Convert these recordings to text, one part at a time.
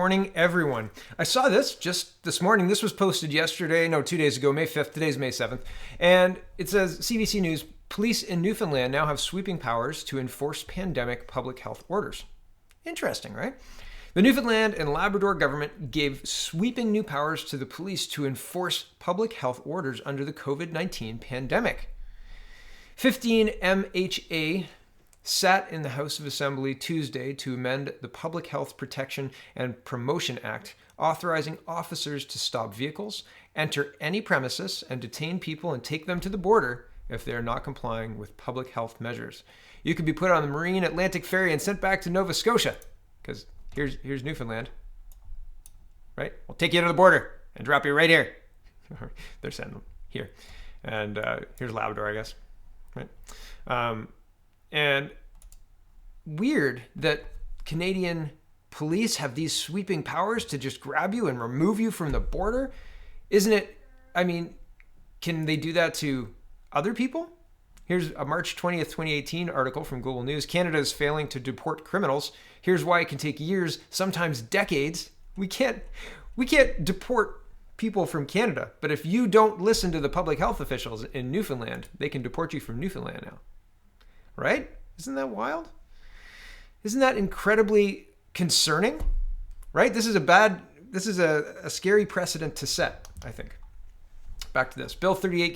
Morning, everyone. I saw this just this morning. This was posted yesterday, no, 2 days ago, May 5th. Today's May 7th. And it says, CBC News, police in Newfoundland now have sweeping powers to enforce pandemic public health orders. Interesting, right? The Newfoundland and Labrador government gave sweeping new powers to the police to enforce public health orders under the COVID-19 pandemic. 15 MHA sat in the House of Assembly Tuesday to amend the Public Health Protection and Promotion Act, authorizing officers to stop vehicles, enter any premises, and detain people and take them to the border if they are not complying with public health measures. You could be put on the Marine Atlantic Ferry and sent back to Nova Scotia, because here's Newfoundland, right? We'll take you to the border and drop you right here. They're sending them here. And here's Labrador, I guess, right? And weird that Canadian police have these sweeping powers to just grab you and remove you from the border. Isn't it? I mean, can they do that to other people? Here's a March 20th, 2018 article from Global News. Canada is failing to deport criminals. Here's why it can take years, sometimes decades. We can't deport people from Canada, but if you don't listen to the public health officials in Newfoundland, they can deport you from Newfoundland now. Right? Isn't that wild? Isn't that incredibly concerning? Right? This is a scary precedent to set, I think. Back to this. Bill 38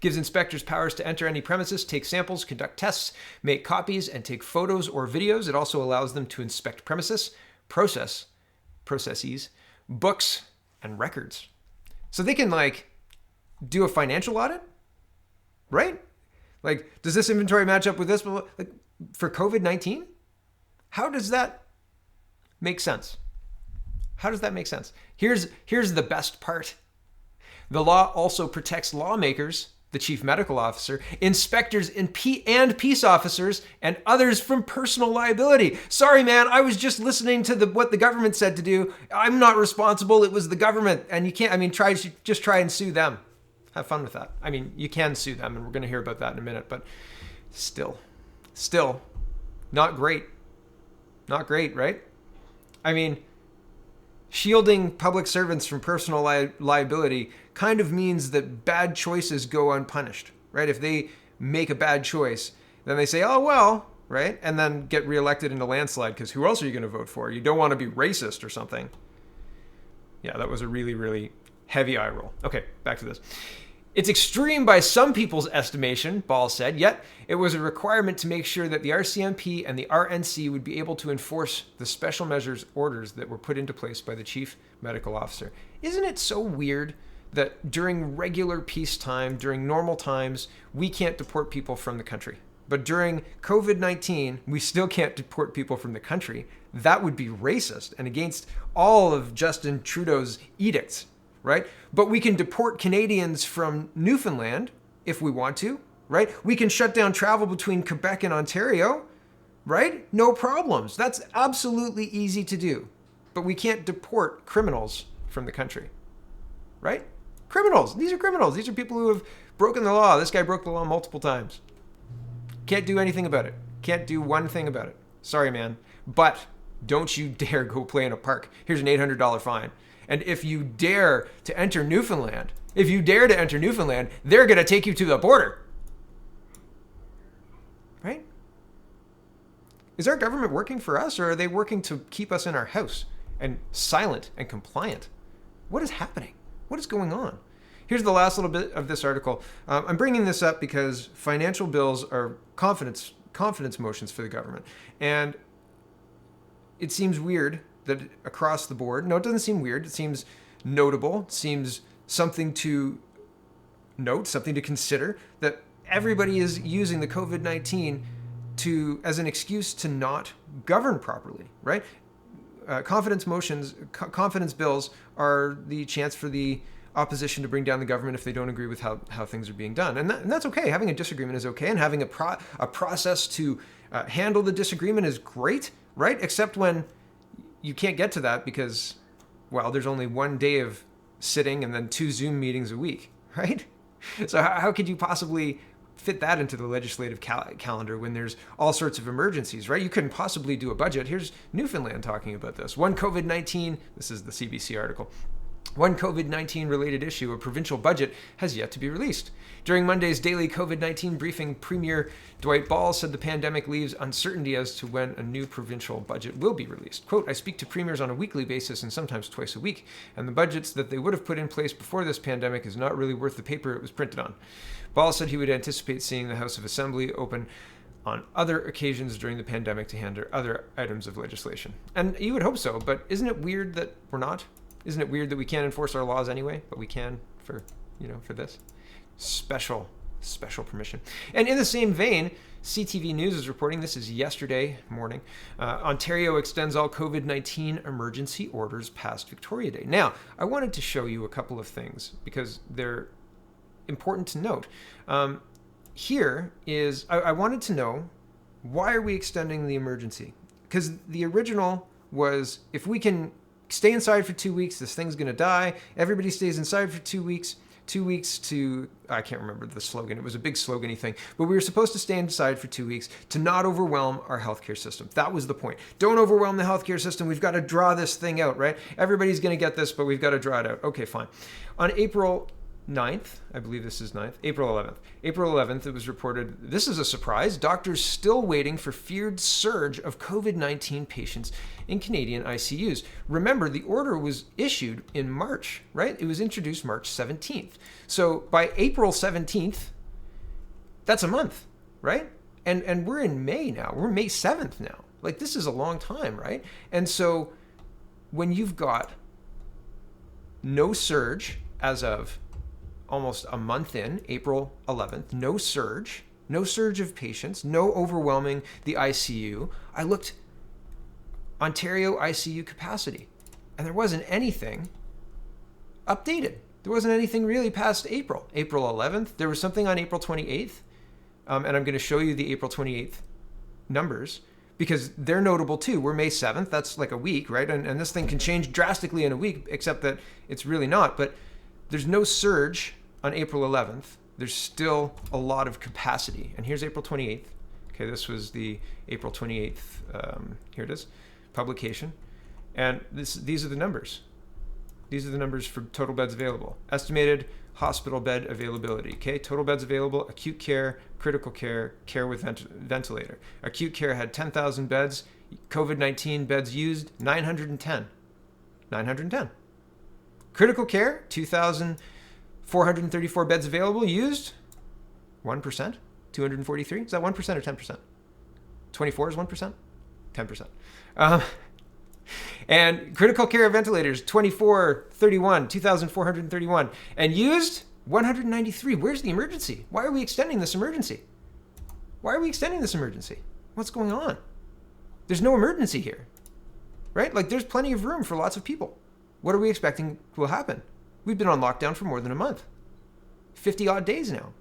gives inspectors powers to enter any premises, take samples, conduct tests, make copies, and take photos or videos. It also allows them to inspect premises, processes, books, and records. So they can do a financial audit, right? Does this inventory match up with this? For COVID-19? How does that make sense? How does that make sense? Here's the best part. The law also protects lawmakers, the chief medical officer, inspectors and peace officers, and others from personal liability. Sorry, man, I was just listening to what the government said to do. I'm not responsible. It was the government. And you can't, try and sue them. Have fun with that. You can sue them, and we're going to hear about that in a minute, but still, not great. Not great, right? Shielding public servants from personal liability kind of means that bad choices go unpunished, right? If they make a bad choice, then they say, oh, well, right? And then get reelected in a landslide, because who else are you going to vote for? You don't want to be racist or something. Yeah, that was a really, really heavy eye roll. Okay, back to this. It's extreme by some people's estimation, Ball said, yet it was a requirement to make sure that the RCMP and the RNC would be able to enforce the special measures orders that were put into place by the chief medical officer. Isn't it so weird that during regular peacetime, during normal times, we can't deport people from the country? But during COVID-19, we still can't deport people from the country. That would be racist and against all of Justin Trudeau's edicts. Right? But we can deport Canadians from Newfoundland if we want to, right? We can shut down travel between Quebec and Ontario, right? No problems. That's absolutely easy to do. But we can't deport criminals from the country, right? Criminals. These are criminals. These are people who have broken the law. This guy broke the law multiple times. Can't do anything about it. Can't do one thing about it. Sorry, man. But don't you dare go play in a park. Here's an $800 fine. And if you dare to enter Newfoundland, they're going to take you to the border. Right? Is our government working for us, or are they working to keep us in our house and silent and compliant? What is happening? What is going on? Here's the last little bit of this article. I'm bringing this up because financial bills are confidence motions for the government. And it seems weird that across the board, no, it doesn't seem weird. It seems notable. It seems something to note, something to consider, that everybody is using the COVID-19 as an excuse to not govern properly, right? Confidence bills are the chance for the opposition to bring down the government if they don't agree with how things are being done. And that's okay. Having a disagreement is okay. And having a process to handle the disagreement is great, right? Except when you can't get to that because, well, there's only one day of sitting and then 2 Zoom meetings a week, right? So how could you possibly fit that into the legislative calendar when there's all sorts of emergencies, right? You couldn't possibly do a budget. Here's Newfoundland talking about this. This is the CBC article. One COVID-19 related issue, a provincial budget, has yet to be released. During Monday's daily COVID-19 briefing, Premier Dwight Ball said the pandemic leaves uncertainty as to when a new provincial budget will be released. Quote, I speak to premiers on a weekly basis and sometimes twice a week, and the budgets that they would have put in place before this pandemic is not really worth the paper it was printed on. Ball said he would anticipate seeing the House of Assembly open on other occasions during the pandemic to handle other items of legislation. And you would hope so, but isn't it weird that we're not? Isn't it weird that we can't enforce our laws anyway, but we can for this? Special permission. And in the same vein, CTV News is reporting, this is yesterday morning, Ontario extends all COVID-19 emergency orders past Victoria Day. Now, I wanted to show you a couple of things because they're important to note. Here is, I wanted to know, why are we extending the emergency? Because the original was, if we can stay inside for 2 weeks, this thing's going to die. Everybody stays inside for 2 weeks. 2 weeks to, I can't remember the slogan. It was a big slogan-y thing. But we were supposed to stay inside for 2 weeks to not overwhelm our healthcare system. That was the point. Don't overwhelm the healthcare system. We've got to draw this thing out, right? Everybody's going to get this, but we've got to draw it out. Okay, fine. On April 9th, I believe this is 9th, April 11th. April 11th, it was reported, this is a surprise, doctors still waiting for feared surge of COVID-19 patients in Canadian ICUs. Remember, the order was issued in March, right? It was introduced March 17th. So by April 17th, that's a month, right? And we're in May now. We're May 7th now. Like, this is a long time, right? And so when you've got no surge as of almost a month in, April 11th, no surge of patients, no overwhelming the ICU. I looked Ontario ICU capacity, and there wasn't anything updated. There wasn't anything really past April 11th. There was something on April 28th, and I'm going to show you the April 28th numbers because they're notable too. We're May 7th. That's like a week, right? And this thing can change drastically in a week, except that it's really not. But there's no surge on April 11th. There's still a lot of capacity. And here's April 28th. Okay, this was the April 28th, here it is, publication. And these are the numbers. These are the numbers for total beds available. Estimated hospital bed availability. Okay, total beds available, acute care, critical care, care with ventilator. Acute care had 10,000 beds. COVID-19 beds used, 910. 910. Critical care, 2,434 beds available, used 1%, 243. Is that 1% or 10%? 24 is 1%? 10%. And critical care ventilators, 2,431. And used 193. Where's the emergency? Why are we extending this emergency? What's going on? There's no emergency here, right? Like, there's plenty of room for lots of people. What are we expecting will happen? We've been on lockdown for more than a month. 50 odd days now.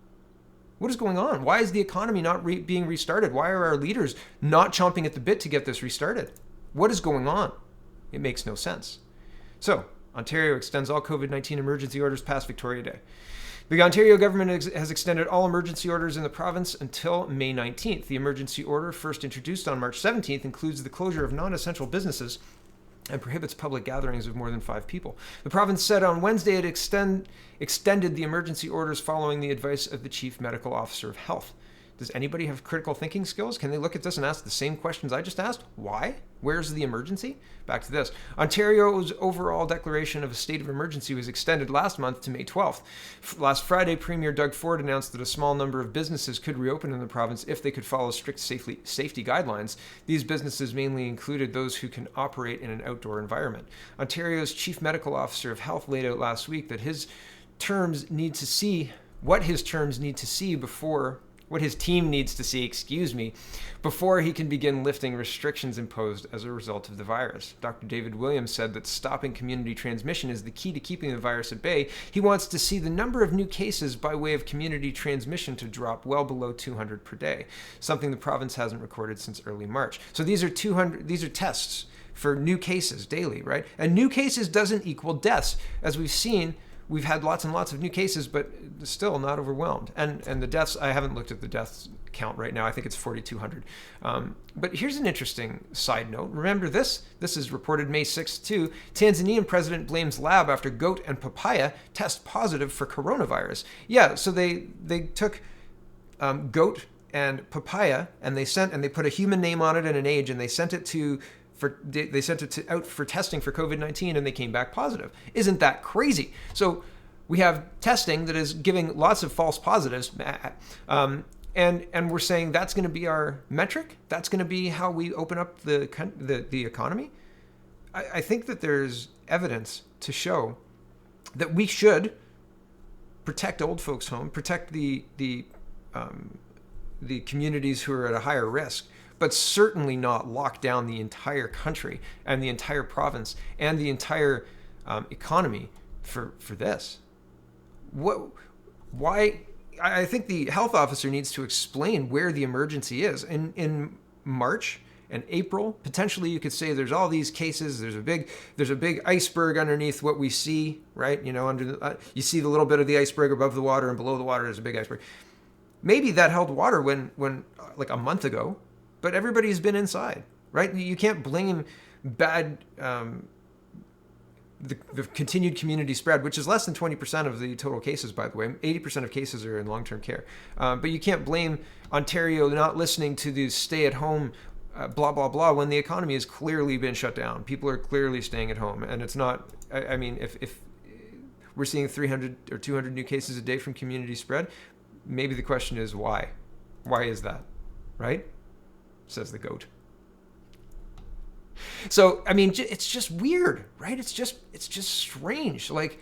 What is going on? Why is the economy not being restarted? Why are our leaders not chomping at the bit to get this restarted? What is going on? It makes no sense. So, Ontario extends all COVID-19 emergency orders past Victoria Day. The Ontario government has extended all emergency orders in the province until May 19th. The emergency order, first introduced on March 17th, includes the closure of non-essential businesses and prohibits public gatherings of more than 5 people. The province said on Wednesday it extended the emergency orders following the advice of the Chief Medical Officer of Health. Does anybody have critical thinking skills? Can they look at this and ask the same questions I just asked? Why? Where's the emergency? Back to this. Ontario's overall declaration of a state of emergency was extended last month to May 12th. Last Friday, Premier Doug Ford announced that a small number of businesses could reopen in the province if they could follow strict safety guidelines. These businesses mainly included those who can operate in an outdoor environment. Ontario's Chief Medical Officer of Health laid out last week that what his team needs to see before he can begin lifting restrictions imposed as a result of the virus. Dr. David Williams said that stopping community transmission is the key to keeping the virus at bay. He wants to see the number of new cases by way of community transmission to drop well below 200 per day, something the province hasn't recorded since early March. So these are tests for new cases daily, right? And new cases doesn't equal deaths. As we've seen, we've had lots and lots of new cases, but still not overwhelmed. And the deaths, I haven't looked at the deaths count right now. I think it's 4,200. But here's an interesting side note. Remember this? This is reported May 6th too. Tanzanian president blames lab after goat and papaya test positive for coronavirus. Yeah, so they took goat and papaya, and they put a human name on it and an age, and they sent it out for testing for COVID-19, and they came back positive. Isn't that crazy? So we have testing that is giving lots of false positives, and we're saying that's going to be our metric. That's going to be how we open up the economy. I think that there's evidence to show that we should protect old folks' home, protect the communities who are at a higher risk, but certainly not lock down the entire country and the entire province and the entire economy for this. Why? I think the health officer needs to explain where the emergency is. In March and April, potentially you could say there's all these cases. There's a big iceberg underneath what we see, right? You see the little bit of the iceberg above the water, and below the water is a big iceberg. Maybe that held water when like a month ago, but everybody's been inside, right? You can't blame bad the continued community spread, which is less than 20% of the total cases, by the way. 80% of cases are in long-term care. But you can't blame Ontario not listening to the stay-at-home blah, blah, blah, when the economy has clearly been shut down. People are clearly staying at home. And it's not, I mean, if we're seeing 300 or 200 new cases a day from community spread, maybe the question is why? Why is that, right? Says the goat. So, I mean, it's just weird, right? It's just strange. Like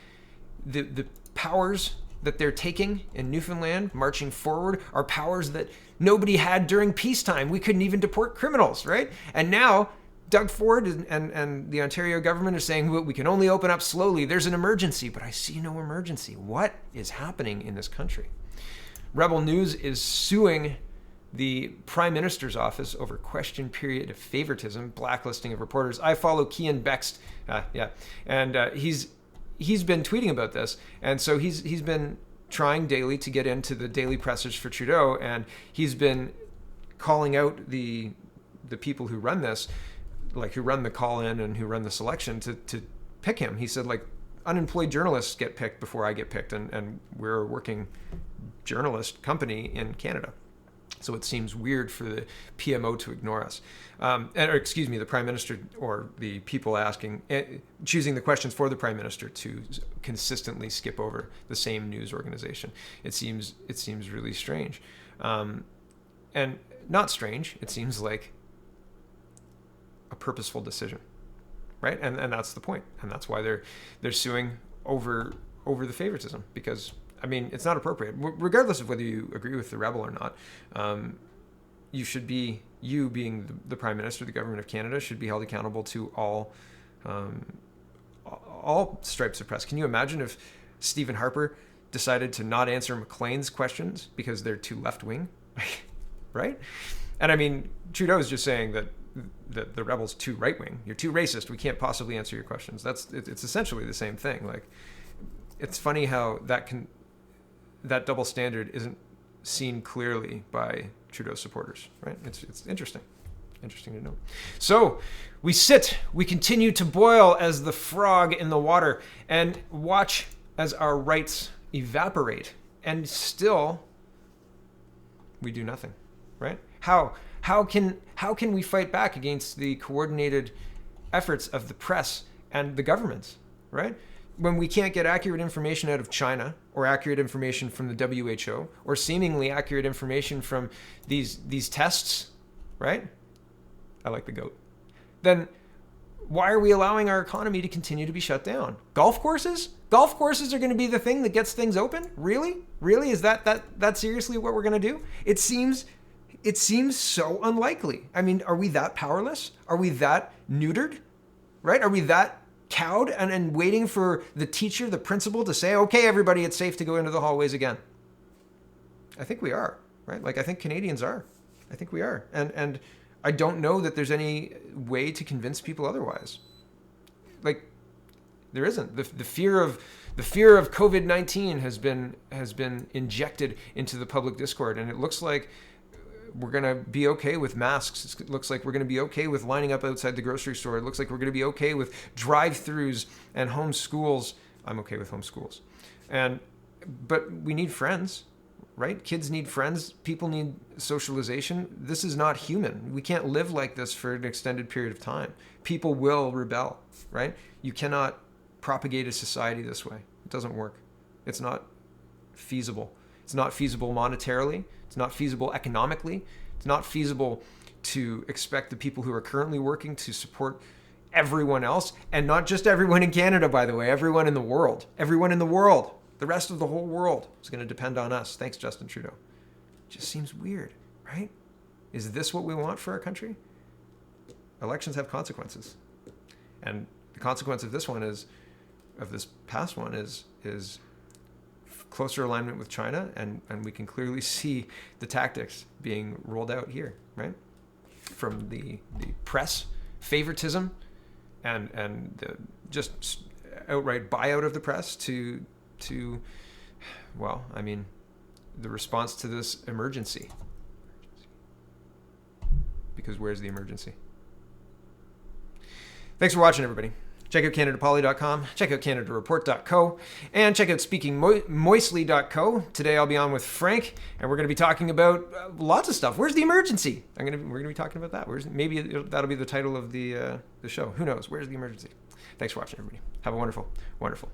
the powers that they're taking in Newfoundland, marching forward, are powers that nobody had during peacetime. We couldn't even deport criminals, right? And now Doug Ford and the Ontario government are saying, well, we can only open up slowly. There's an emergency, but I see no emergency. What is happening in this country? Rebel News is suing the Prime Minister's office over question period of favoritism, blacklisting of reporters. I follow Kian Bext, and he's been tweeting about this, and so he's been trying daily to get into the daily pressers for Trudeau, and he's been calling out the people who run this, like who run the call-in and who run the selection to pick him. He said, like, unemployed journalists get picked before I get picked, and we're a working journalist company in Canada. So it seems weird for the PMO to ignore us. The Prime Minister or the people choosing the questions for the Prime Minister to consistently skip over the same news organization. It seems really strange. And not strange, it seems like a purposeful decision, right? And that's the point. And that's why they're suing over the favoritism, because I mean, it's not appropriate. Regardless of whether you agree with the rebel or not, you being the Prime Minister, the government of Canada, should be held accountable to all stripes of press. Can you imagine if Stephen Harper decided to not answer McLean's questions because they're too left-wing, right? And I mean, Trudeau is just saying that the rebel's too right-wing. You're too racist. We can't possibly answer your questions. It's essentially the same thing. Like, it's funny how that double standard isn't seen clearly by Trudeau supporters, right? It's interesting to know. So we continue to boil as the frog in the water and watch as our rights evaporate, and still we do nothing, right? How can we fight back against the coordinated efforts of the press and the governments, right? When we can't get accurate information out of China, or accurate information from the WHO, or seemingly accurate information from these tests, right? I like the goat. Then why are we allowing our economy to continue to be shut down? Golf courses? Golf courses are going to be the thing that gets things open? Really? Really? Is that seriously what we're going to do? It seems so unlikely. I mean, are we that powerless? Are we that neutered? Right? Are we that cowed and waiting for the teacher, the principal, to say, okay, everybody, it's safe to go into the hallways again? I think we are, right? Like, I think Canadians are. I think we are. And I don't know that there's any way to convince people otherwise. Like, There isn't. The fear of COVID-19 has been injected into the public discord, and it looks like we're going to be okay with masks. It looks like we're going to be okay with lining up outside the grocery store. It looks like we're going to be okay with drive-throughs and home schools. I'm okay with home schools. But we need friends, right? Kids need friends. People need socialization. This is not human. We can't live like this for an extended period of time. People will rebel, right? You cannot propagate a society this way. It doesn't work. It's not feasible. It's not feasible monetarily. It's not feasible economically. It's not feasible to expect the people who are currently working to support everyone else, and not just everyone in Canada, by the way, everyone in the world. Everyone in the world. The rest of the whole world is going to depend on us. Thanks, Justin Trudeau. It just seems weird, right? Is this what we want for our country? Elections have consequences. And the consequence of this past one is closer alignment with China, and we can clearly see the tactics being rolled out here, right? From the press favoritism and the just outright buyout of the press to well, I mean, the response to this emergency. Because where's the emergency? Thanks for watching, everybody. Check out canadapoly.com, check out canadareport.co, and check out speakingmoistly.co. Today I'll be on with Frank, and we're going to be talking about lots of stuff. Where's the emergency? We're going to be talking about that. Maybe that'll be the title of the show. Who knows? Where's the emergency? Thanks for watching, everybody. Have a wonderful, wonderful